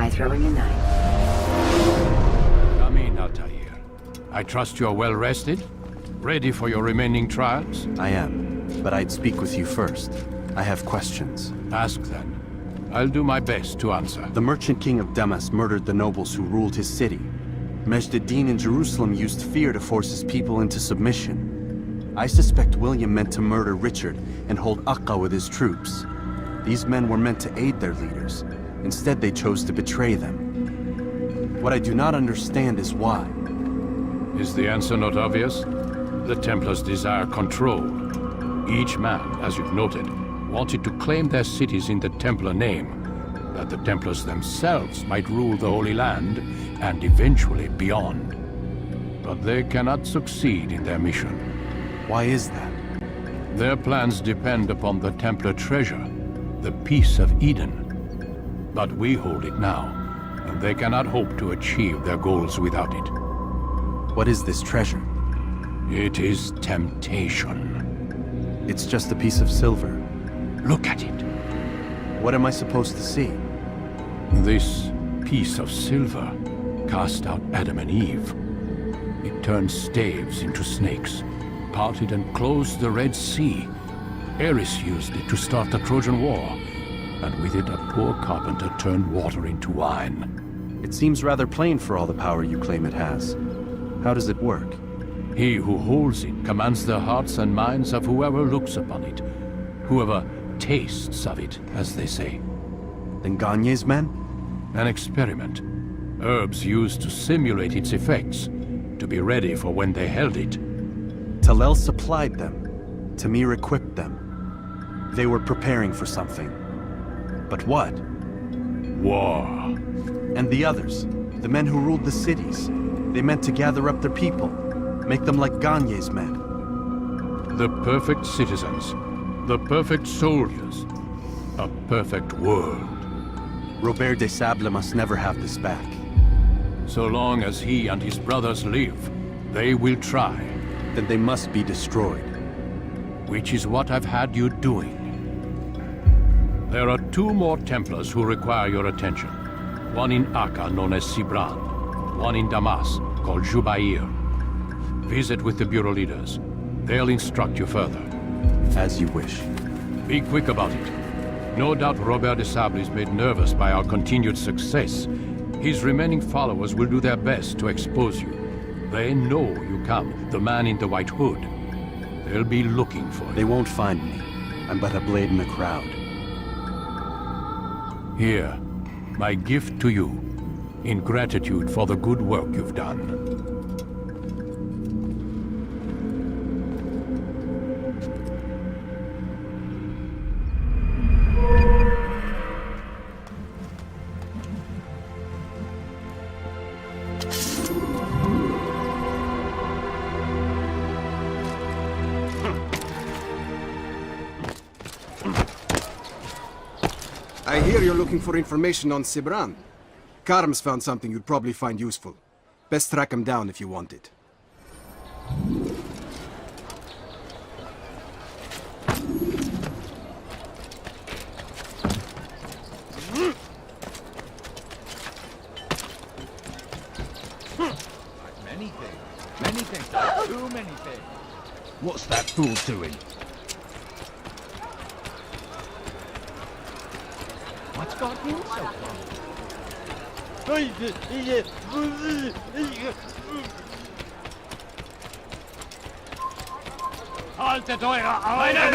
Try throwing a knife. Come in, Altair. I trust you're well rested? Ready for your remaining trials? I am, but I'd speak with you first. I have questions. Ask then. I'll do my best to answer. The merchant king of Damas murdered the nobles who ruled his city. Majd-ad-Din in Jerusalem used fear to force his people into submission. I suspect William meant to murder Richard and hold Akka with his troops. These men were meant to aid their leaders. Instead, they chose to betray them. What I do not understand is why. Is the answer not obvious? The Templars desire control. Each man, as you've noted, wanted to claim their cities in the Templar name, that the Templars themselves might rule the Holy Land and eventually beyond. But they cannot succeed in their mission. Why is that? Their plans depend upon the Templar treasure, the Peace of Eden. But we hold it now, and they cannot hope to achieve their goals without it. What is this treasure? It is temptation. It's just a piece of silver. Look at it. What am I supposed to see? This piece of silver cast out Adam and Eve. It turned staves into snakes, parted and closed the Red Sea. Ares used it to start the Trojan War, and with it a poor carpenter turned water into wine. It seems rather plain for all the power you claim it has. How does it work? He who holds it commands the hearts and minds of whoever looks upon it, whoever tastes of it, as they say. Then Gagne's men? An experiment. Herbs used to simulate its effects, to be ready for when they held it. Talel supplied them. Tamir equipped them. They were preparing for something. But what? War. And the others, the men who ruled the cities, they meant to gather up their people, make them like Gagne's men. The perfect citizens, the perfect soldiers, a perfect world. Robert de Sable must never have this back. So long as he and his brothers live, they will try. Then they must be destroyed. Which is what I've had you doing. There are 2 more Templars who require your attention. One in Akka, known as Sibrand. One in Damas, called Jubair. Visit with the Bureau leaders. They'll instruct you further. As you wish. Be quick about it. No doubt Robert de Sable is made nervous by our continued success. His remaining followers will do their best to expose you. They know you come, the man in the white hood. They'll be looking for you. They won't find me. I'm but a blade in the crowd. Here, my gift to you, in gratitude for the good work you've done. I hear you're looking for information on Sibrand. Karm's found something you'd probably find useful. Best track him down if you want it. Many things. Too many things. What's that fool doing? What's got him so far? Haltet eure Augen!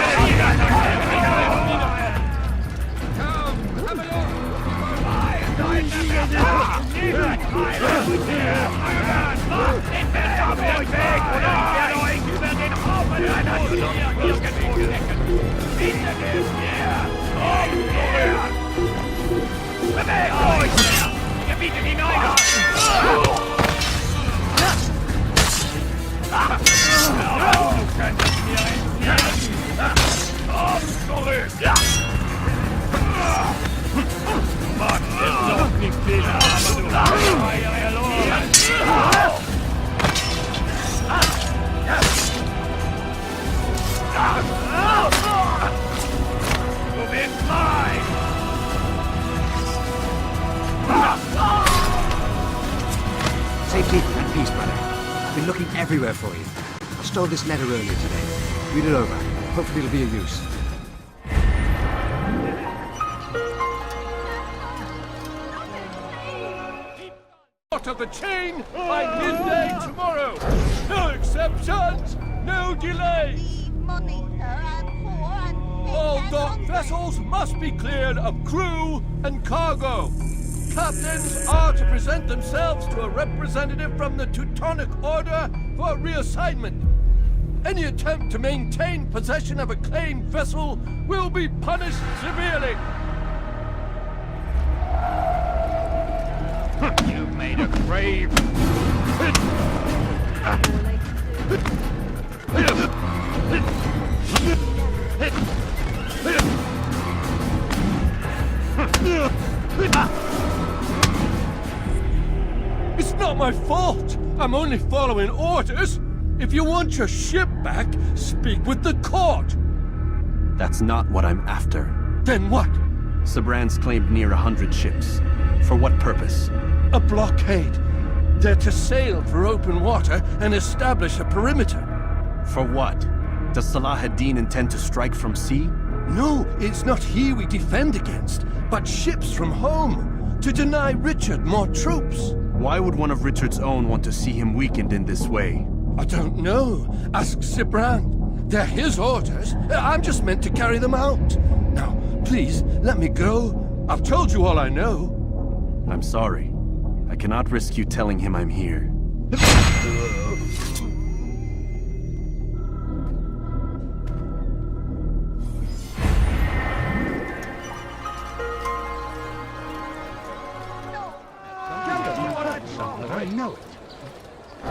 Du bist mein! I've been looking everywhere for you. I stole this letter earlier today. Read it over. Hopefully it'll be of use. Out of the chain by midday tomorrow. No exceptions, no delay. All dock vessels must be cleared of crew and cargo. Captains are to present themselves to a representative from the Teutonic Order for reassignment. Any attempt to maintain possession of a claimed vessel will be punished severely. You've made a grave. It's not my fault. I'm only following orders. If you want your ship back, speak with the court. That's not what I'm after. Then what? Sibrand's claimed near 100 ships. For what purpose? A blockade. They're to sail for open water and establish a perimeter. For what? Does Salah ad-Din intend to strike from sea? No, it's not he we defend against, but ships from home, to deny Richard more troops. Why would one of Richard's own want to see him weakened in this way? I don't know. Ask Sibrand. They're his orders. I'm just meant to carry them out. Now, please, let me go. I've told you all I know. I'm sorry. I cannot risk you telling him I'm here. I know it.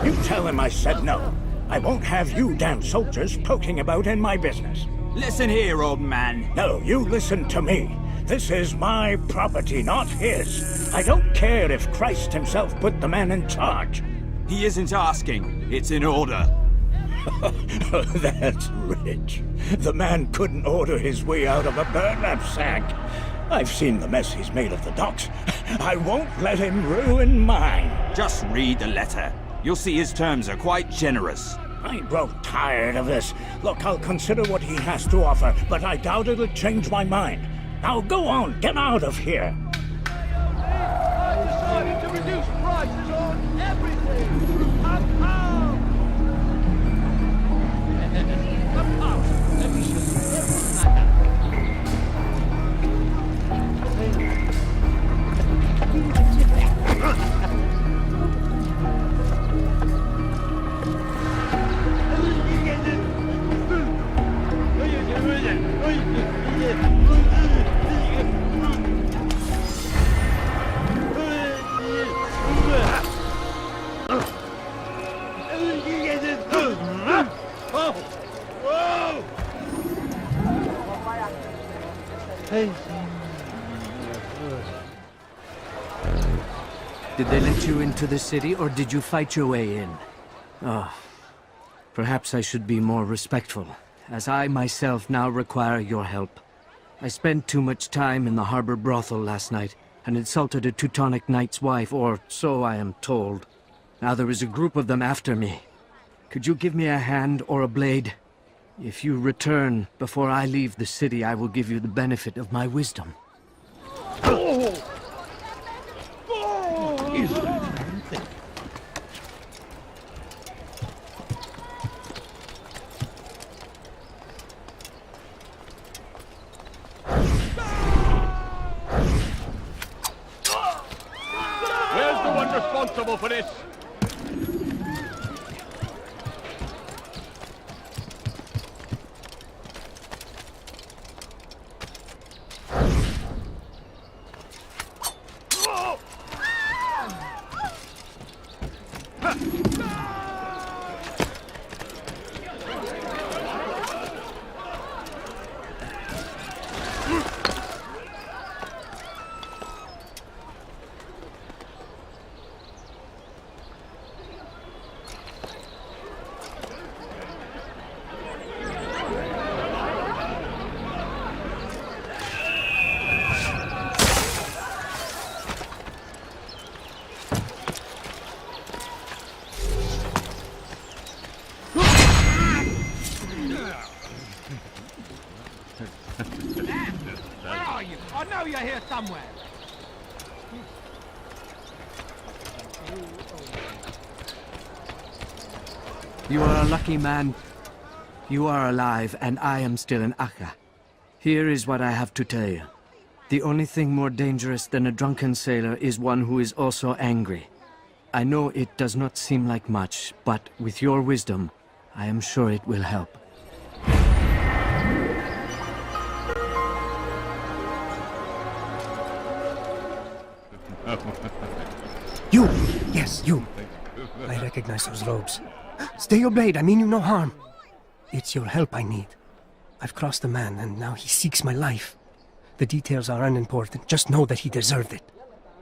You tell him I said no. I won't have you damn soldiers poking about in my business. Listen here, old man. No, you listen to me. This is my property, not his. I don't care if Christ himself put the man in charge. He isn't asking. It's in order. That's rich. The man couldn't order his way out of a burlap sack. I've seen the mess he's made of the docks. I won't let him ruin mine. Just read the letter. You'll see his terms are quite generous. I grow tired of this. Look, I'll consider what he has to offer, but I doubt it'll change my mind. Now go on, get out of here. I decided to reduce prices on everything. A pound. A pound. Let me show you everything I have. Did they let you into the city, or did you fight your way in? Oh, perhaps I should be more respectful, as I myself now require your help. I spent too much time in the harbor brothel last night, and insulted a Teutonic knight's wife, or so I am told. Now there is a group of them after me. Could you give me a hand or a blade? If you return before I leave the city, I will give you the benefit of my wisdom. Where's the one responsible for this? somewhere. You are a lucky man. You are alive, and I am still in Akka. Here is what I have to tell you. The only thing more dangerous than a drunken sailor is one who is also angry. I know it does not seem like much, but with your wisdom, I am sure it will help. You! Yes, you! I recognize those robes. Stay your blade, I mean you no harm. It's your help I need. I've crossed a man, and now he seeks my life. The details are unimportant, just know that he deserved it.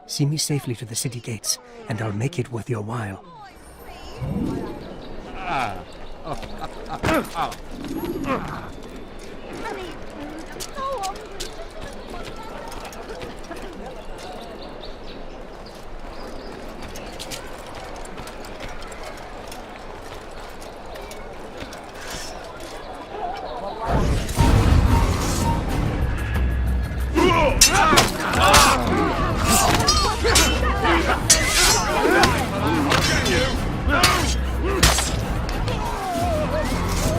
See me safely to the city gates, and I'll make it worth your while.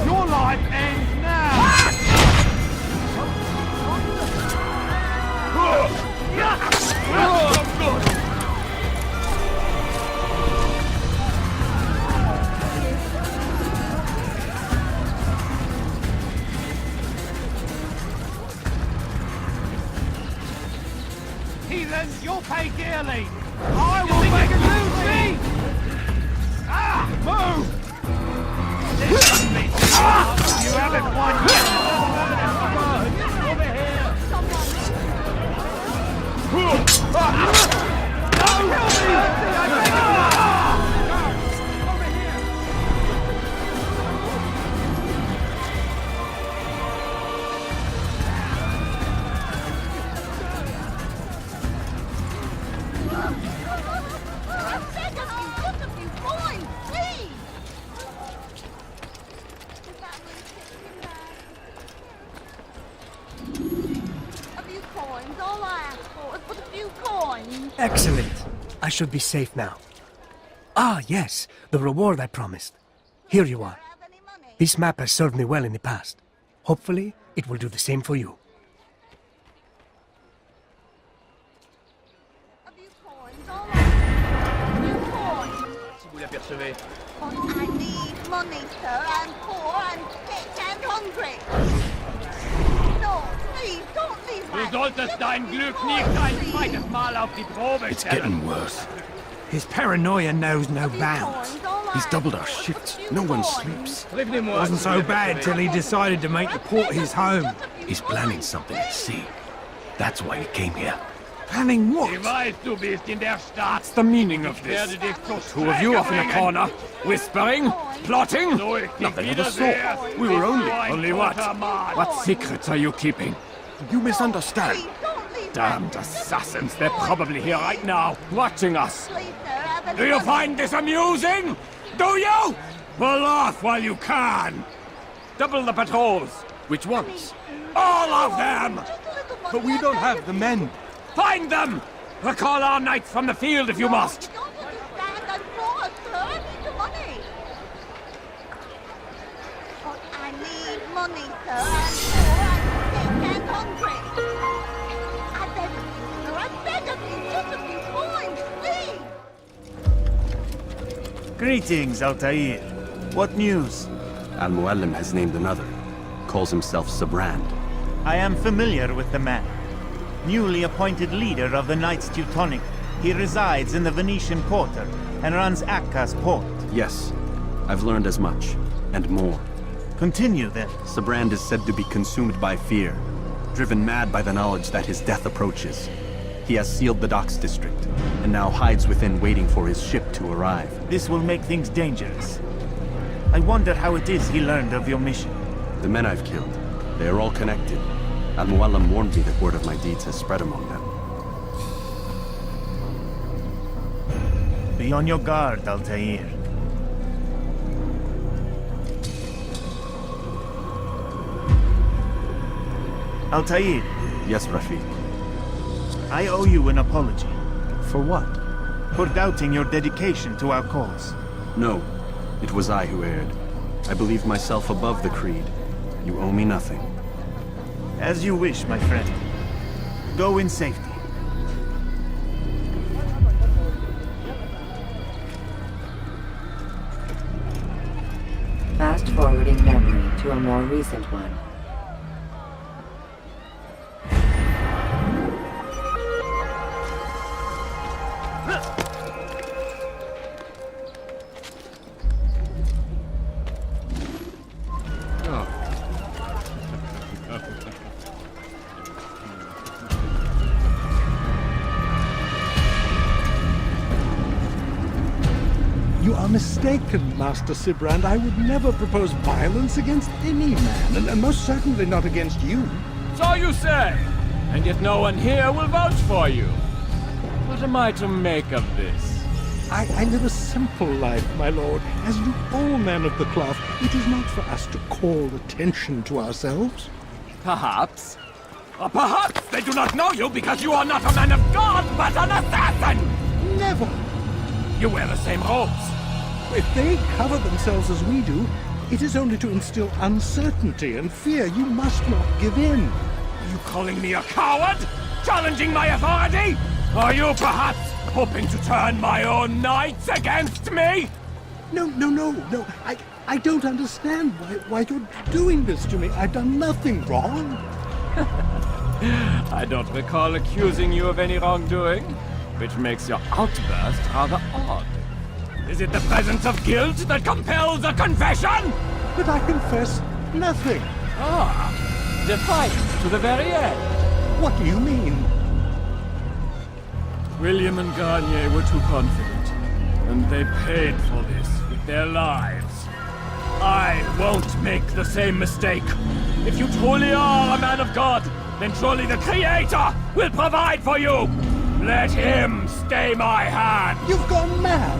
Your life ends now! Heathens, you'll pay dearly! I will make a move me! Ah! Move! You haven't won yet! Over here! Don't kill me! I beg you! Over here! I beg of you, look at me, boy, please! A few coins, all I ask for is but a few coins. Excellent. I should be safe now. Ah, yes, the reward I promised. Here you are. Have any money? This map has served me well in the past. Hopefully, it will do the same for you. A few coins, all I ask for. A few coins. Si vous l'apercevez. But I need money, sir. I'm poor and sick and hungry. No, please, don't leave Du my... solltest dein Glück nicht ein zweites Mal auf die Probe stellen. worse. His paranoia knows no A few bounds. coins, all I He's ask doubled our for is but a shifts. few No one coins. sleeps. Prévenez-moi. Wasn't si so vous bad till he l'apercevez. decided to make the port his home. He's planning something at sea. That's why he came here. Planning what? Ich weiß, du bist in der Stadt. What's the meaning of Ich werde this? dich zu Two of you off in a Strecke corner, whispering, plotting? So ich dich Nothing of the wiedersehe, sort. We were only... bist du ein Only what? guter Mann. What secrets are you keeping? You misunderstand. Please, don't leave Damned assassins, they're probably here right now, watching us. Please, sir, have any Do you money? find this amusing? Do you? Well, laugh while you can. Double the patrols. Which ones? All of them! Just a little money, But we I don't beg have of the you. men. Find them! Recall our knights from the field if you must. You don't understand. I'm poor, sir. I need the money. But I need money, sir. I'm poor, I'm sick and hungry. I beg of you, sir. I beg of you. Just a few coins, please. Greetings, Altair. What news? Al-Muallim has named another. Calls himself Sibrand. I am familiar with the man. Newly appointed leader of the Knights Teutonic, he resides in the Venetian Quarter and runs Akka's port. Yes, I've learned as much, and more. Continue then. Sibrand is said to be consumed by fear, driven mad by the knowledge that his death approaches. He has sealed the docks district, and now hides within waiting for his ship to arrive. This will make things dangerous. I wonder how it is he learned of your mission. The men I've killed, they are all connected. Al-Muallim warned me that word of my deeds has spread among them. Be on your guard, Altair. Altair, Yes, Rafiq. I owe you an apology For what? for doubting your dedication to our cause. No, it was I who erred. I believed myself above the creed. You owe me nothing. As you wish, my friend. Go in safety. Fast-forwarding memory to a more recent one. You are mistaken, Master Sibrand. I would never propose violence against any man, and most certainly not against you. So you say, and yet no one here will vouch for you. What am I to make of this? I live a simple life, my lord, as do all men of the cloth. It is not for us to call attention to ourselves. Perhaps. Or perhaps they do not know you because you are not a man of God, but an assassin! Never! You wear the same robes. If they cover themselves as we do, it is only to instill uncertainty and fear. You must not give in. Are you calling me a coward? Challenging my authority? Are you perhaps hoping to turn my own knights against me? No. I don't understand why you're doing this to me. I've done nothing wrong. I don't recall accusing you of any wrongdoing, which makes your outburst rather odd. Is it the presence of guilt that compels a confession? But I confess nothing. Ah, defiant to the very end. What do you mean? William and Garnier were too confident, and they paid for this with their lives. I won't make the same mistake. If you truly are a man of God, then surely the Creator will provide for you. Let him stay my hand. You've gone mad.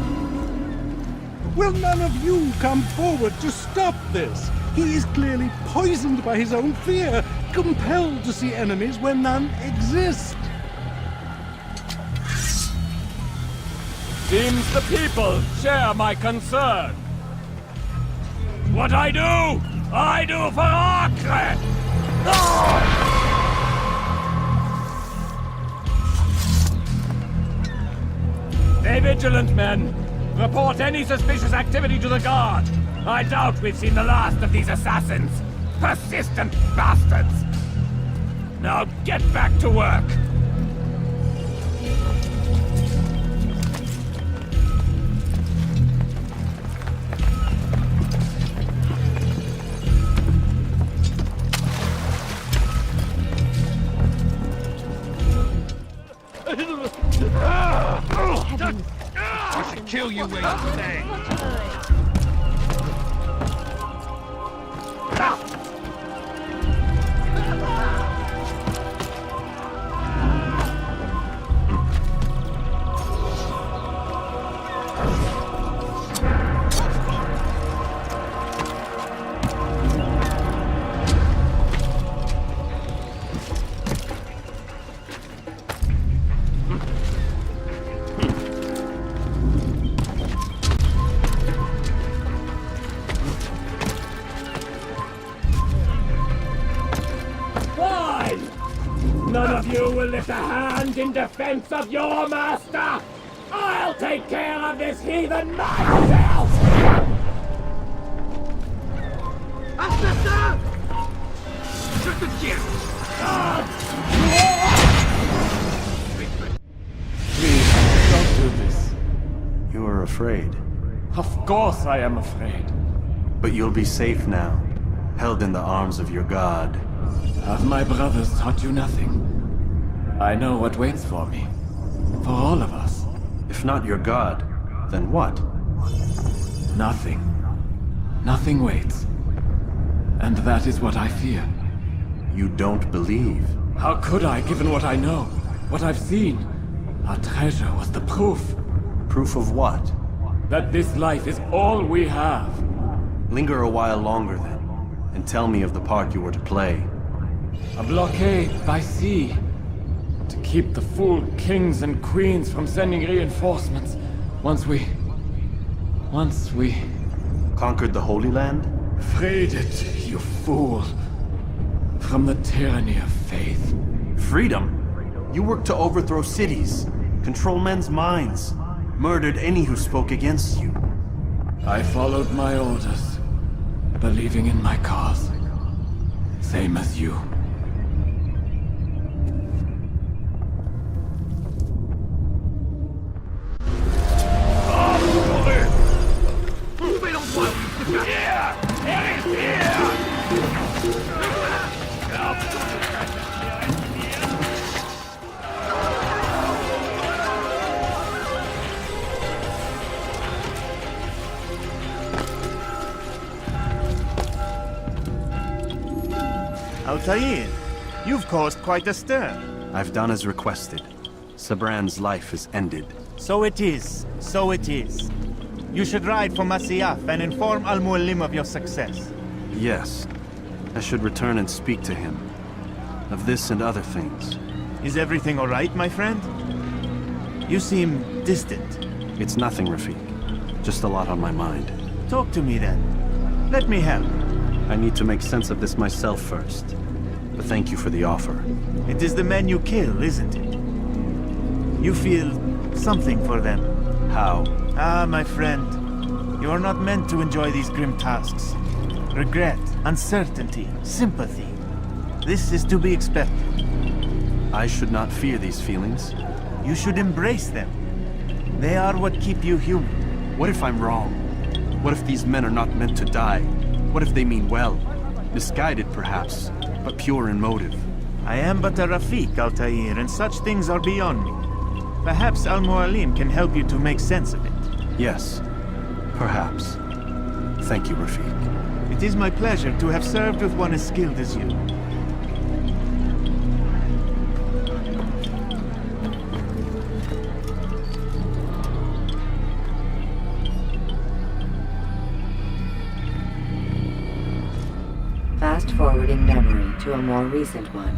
Will none of you come forward to stop this? He is clearly poisoned by his own fear, compelled to see enemies where none exist. Seems the people share my concern. What I do for Acre! Stay vigilant, men. Report any suspicious activity to the guard. I doubt we've seen the last of these assassins. Persistent bastards. Now get back to work. I should kill you where you stand. None of you will lift a hand in defense of your master! I'll take care of this heathen myself! Assassin! Je te tiens! Please, don't do this. You are afraid. Of course I am afraid. But you'll be safe now, held in the arms of your god. Have my brothers taught you nothing? I know what waits for me. For all of us. If not your god, then what? Nothing. Nothing waits. And that is what I fear. You don't believe. How could I, given what I know? What I've seen? Our treasure was the proof. Proof of what? That this life is all we have. Linger a while longer then, and tell me of the part you were to play. A blockade by sea. To keep the fool kings and queens from sending reinforcements once we... Conquered the Holy Land? freed it, you fool. From the tyranny of faith. Freedom? You worked to overthrow cities, control men's minds, murdered any who spoke against you. I followed my orders, believing in my cause. Same as you. Altair, you've caused quite a stir. I've done as requested. Sibrand's life is ended. So it is. So it is. You should ride for Masyaf and inform Al-Mualim of your success. Yes. I should return and speak to him. Of this and other things. Is everything all right, my friend? You seem distant. It's nothing, Rafik. Just a lot on my mind. Talk to me then. Let me help. I need to make sense of this myself first. But thank you for the offer. It is the men you kill, isn't it? You feel something for them. How? Ah, my friend. You are not meant to enjoy these grim tasks. Regret, uncertainty, sympathy. This is to be expected. I should not fear these feelings. You should embrace them. They are what keep you human. What if I'm wrong? What if these men are not meant to die? What if they mean well? Misguided, perhaps, but pure in motive. I am but a Rafik, Altair, and such things are beyond me. Perhaps Al-Mualim can help you to make sense of it. Yes, perhaps. Thank you, Rafik. It is my pleasure to have served with one as skilled as you. Fast-forwarding memory to a more recent one.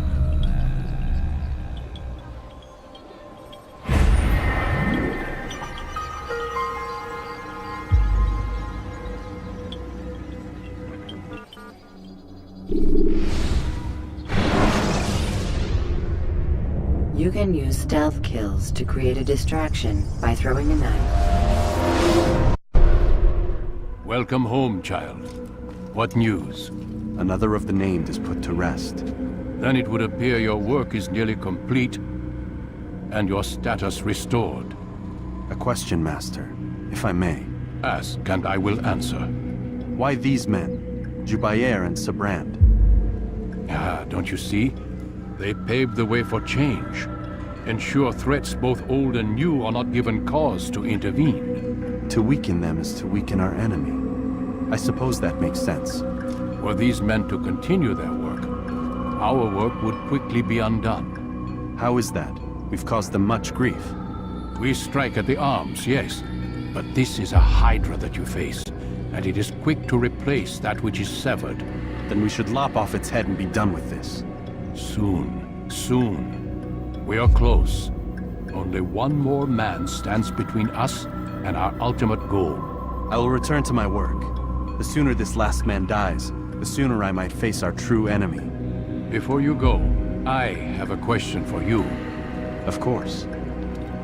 You can use stealth kills to create a distraction by throwing a knife. Welcome home, child. What news? Another of the named is put to rest. Then it would appear your work is nearly complete, and your status restored. A question, Master, if I may. Ask, and I will answer. Why these men? Jubayer and Sibrand? Ah, don't you see? They paved the way for change. Ensure threats both old and new are not given cause to intervene. To weaken them is to weaken our enemy. I suppose that makes sense. Were these men to continue their work, our work would quickly be undone. How is that? We've caused them much grief. We strike at the arms, yes. But this is a hydra that you face, and it is quick to replace that which is severed. Then we should lop off its head and be done with this. Soon, soon. We are close. Only one more man stands between us and our ultimate goal. I will return to my work. The sooner this last man dies, the sooner I might face our true enemy. Before you go, I have a question for you. Of course.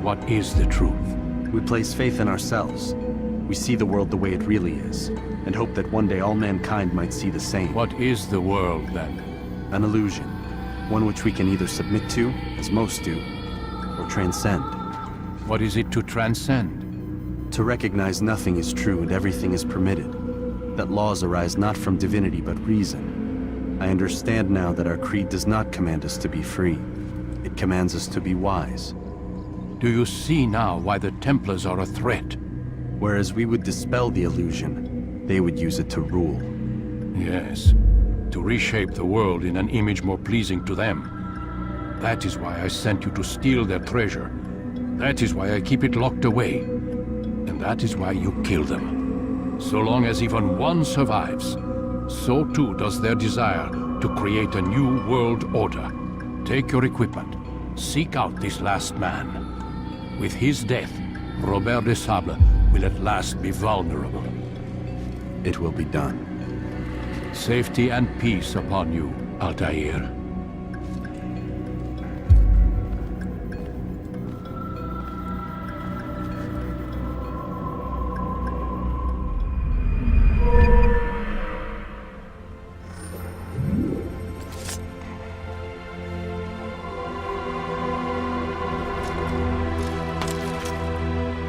What is the truth? We place faith in ourselves. We see the world the way it really is, and hope that one day all mankind might see the same. What is the world, then? An illusion. One which we can either submit to, as most do, or transcend. What is it to transcend? To recognize nothing is true and everything is permitted. That laws arise not from divinity but reason. I understand now that our creed does not command us to be free. It commands us to be wise. Do you see now why the Templars are a threat? Whereas we would dispel the illusion, they would use it to rule. Yes, to reshape the world in an image more pleasing to them. That is why I sent you to steal their treasure. That is why I keep it locked away. And that is why you kill them. So long as even one survives, so too does their desire to create a new world order. Take your equipment. Seek out this last man. With his death, Robert de Sable will at last be vulnerable. It will be done. Safety and peace upon you, Altair.